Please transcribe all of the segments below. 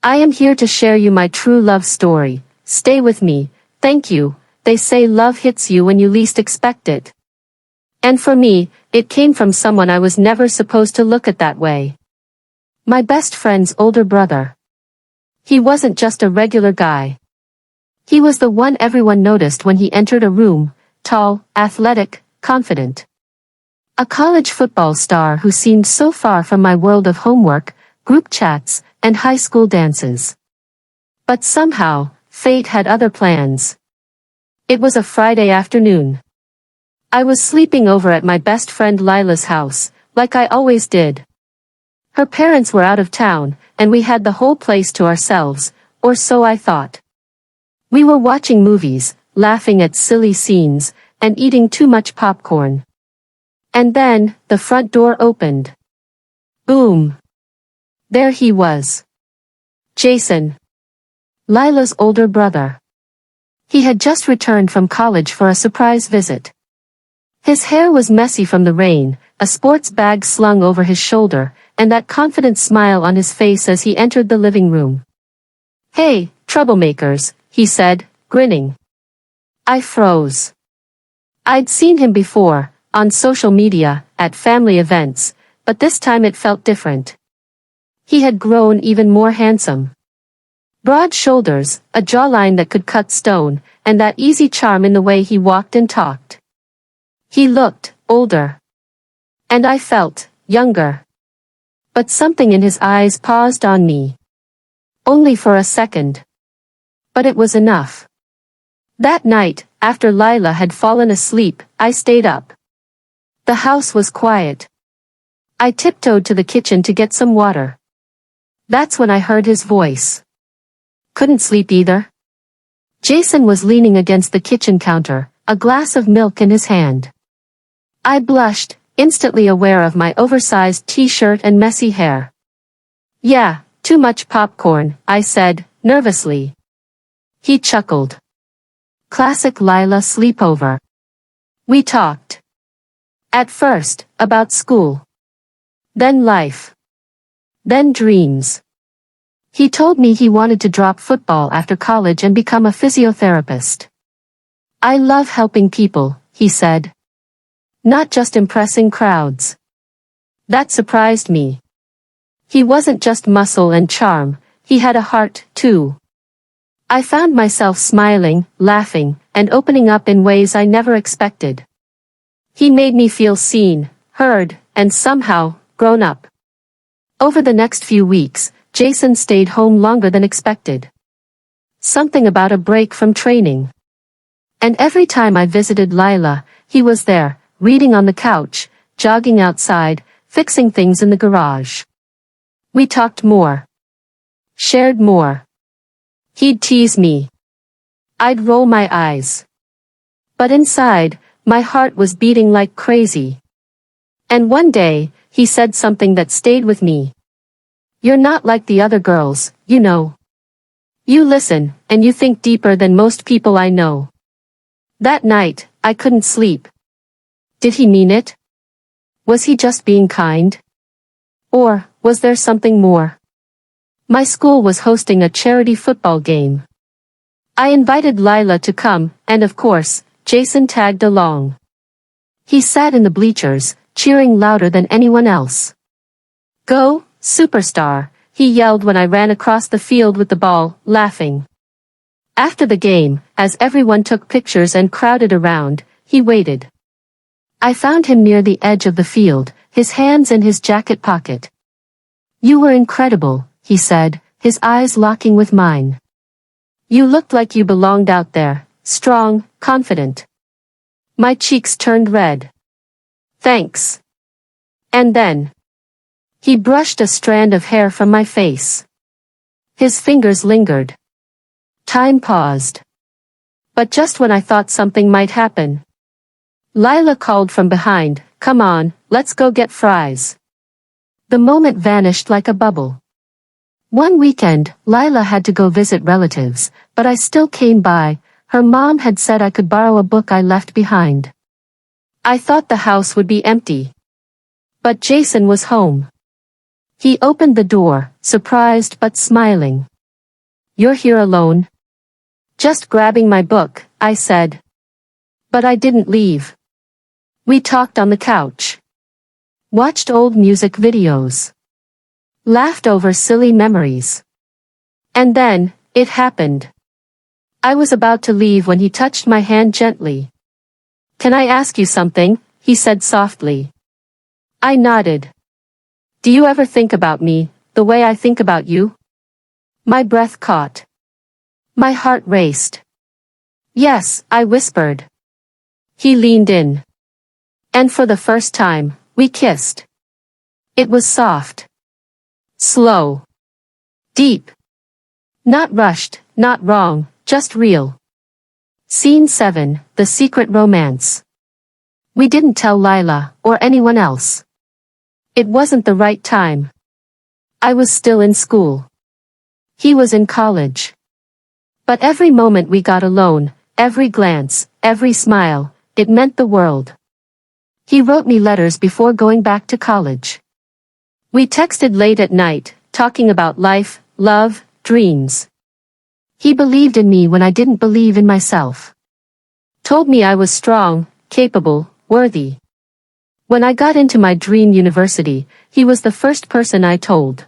I am here to share you my true love story. Stay with me, thank you. They say love hits you when you least expect it. And for me, it came from someone I was never supposed to look at that way. My best friend's older brother. He wasn't just a regular guy. He was the one everyone noticed when he entered a room, tall, athletic, confident. A college football star who seemed so far from my world of homework, group chats, and high school dances. But somehow, fate had other plans. It was a Friday afternoon. I was sleeping over at my best friend Lila's house, like I always did. Her parents were out of town, and we had the whole place to ourselves, or so I thought. We were watching movies, laughing at silly scenes, and eating too much popcorn. And then, the front door opened. Boom! There he was. Jason. Lila's older brother. He had just returned from college for a surprise visit. His hair was messy from the rain, a sports bag slung over his shoulder, and that confident smile on his face as he entered the living room. "Hey, troublemakers," he said, grinning. I froze. I'd seen him before, on social media, at family events, but this time it felt different. He had grown even more handsome. Broad shoulders, a jawline that could cut stone, and that easy charm in the way he walked and talked. He looked older. And I felt younger. But something in his eyes paused on me. Only for a second. But it was enough. That night, after Lila had fallen asleep, I stayed up. The house was quiet. I tiptoed to the kitchen to get some water. That's when I heard his voice. Couldn't sleep either. Jason was leaning against the kitchen counter, a glass of milk in his hand. I blushed, instantly aware of my oversized t-shirt and messy hair. "Yeah, too much popcorn," I said, nervously. He chuckled. Classic Lila sleepover. We talked. At first, about school. Then life. Then dreams. He told me he wanted to drop football after college and become a physiotherapist. "I love helping people," he said. "Not just impressing crowds." That surprised me. He wasn't just muscle and charm, he had a heart, too. I found myself smiling, laughing, and opening up in ways I never expected. He made me feel seen, heard, and somehow, grown up. Over the next few weeks, Jason stayed home longer than expected. Something about a break from training. And every time I visited Lila, he was there, reading on the couch, jogging outside, fixing things in the garage. We talked more. Shared more. He'd tease me. I'd roll my eyes. But inside, my heart was beating like crazy. And one day, he said something that stayed with me. "You're not like the other girls, you know. You listen, and you think deeper than most people I know." That night, I couldn't sleep. Did he mean it? Was he just being kind? Or was there something more? My school was hosting a charity football game. I invited Lila to come, and of course, Jason tagged along. He sat in the bleachers, cheering louder than anyone else. "Go, superstar," he yelled when I ran across the field with the ball, laughing. After the game, as everyone took pictures and crowded around, he waited. I found him near the edge of the field, his hands in his jacket pocket. "You were incredible," he said, his eyes locking with mine. "You looked like you belonged out there, strong, confident." My cheeks turned red. "Thanks." And then, he brushed a strand of hair from my face. His fingers lingered. Time paused. But just when I thought something might happen, Lila called from behind, "Come on, let's go get fries." The moment vanished like a bubble. One weekend, Lila had to go visit relatives, but I still came by. Her mom had said I could borrow a book I left behind. I thought the house would be empty. But Jason was home. He opened the door, surprised but smiling. "You're here alone?" "Just grabbing my book," I said. But I didn't leave. We talked on the couch. Watched old music videos. Laughed over silly memories. And then, it happened. I was about to leave when he touched my hand gently. "Can I ask you something?" he said softly. I nodded. "Do you ever think about me, the way I think about you?" My breath caught. My heart raced. "Yes," I whispered. He leaned in. And for the first time, we kissed. It was soft. Slow. Deep. Not rushed, not wrong, just real. Scene 7, The Secret Romance. We didn't tell Lila, or anyone else. It wasn't the right time. I was still in school. He was in college. But every moment we got alone, every glance, every smile, it meant the world. He wrote me letters before going back to college. We texted late at night, talking about life, love, dreams. He believed in me when I didn't believe in myself. Told me I was strong, capable, worthy. When I got into my dream university, he was the first person I told.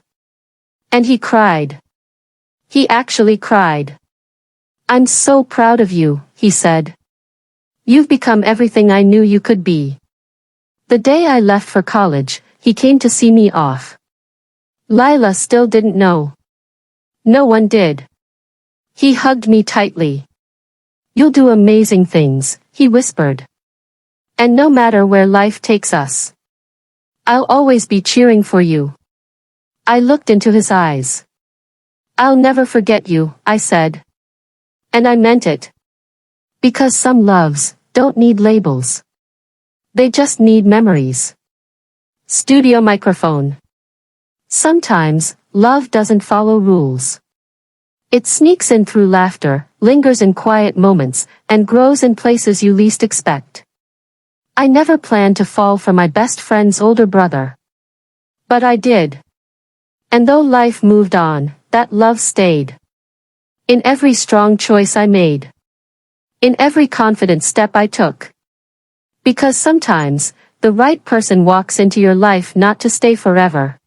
And he cried. He actually cried. "I'm so proud of you," he said. "You've become everything I knew you could be." The day I left for college, he came to see me off. Lila still didn't know. No one did. He hugged me tightly. "You'll do amazing things," he whispered. "And no matter where life takes us, I'll always be cheering for you." I looked into his eyes. "I'll never forget you," I said. And I meant it. Because some loves don't need labels. They just need memories. Studio microphone. Sometimes, love doesn't follow rules. It sneaks in through laughter, lingers in quiet moments, and grows in places you least expect. I never planned to fall for my best friend's older brother. But I did. And though life moved on, that love stayed. In every strong choice I made. In every confident step I took. Because sometimes, the right person walks into your life not to stay forever,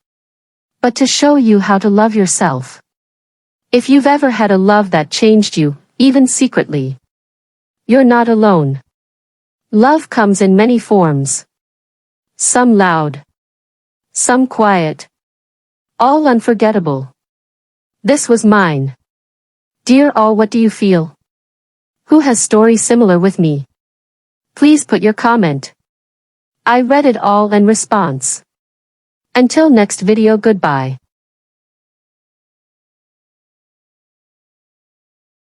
but to show you how to love yourself. If you've ever had a love that changed you, even secretly, you're not alone. Love comes in many forms. Some loud. Some quiet. All unforgettable. This was mine. Dear all, what do you feel? Who has stories similar with me? Please put your comment. I read it all and response. Until next video, goodbye.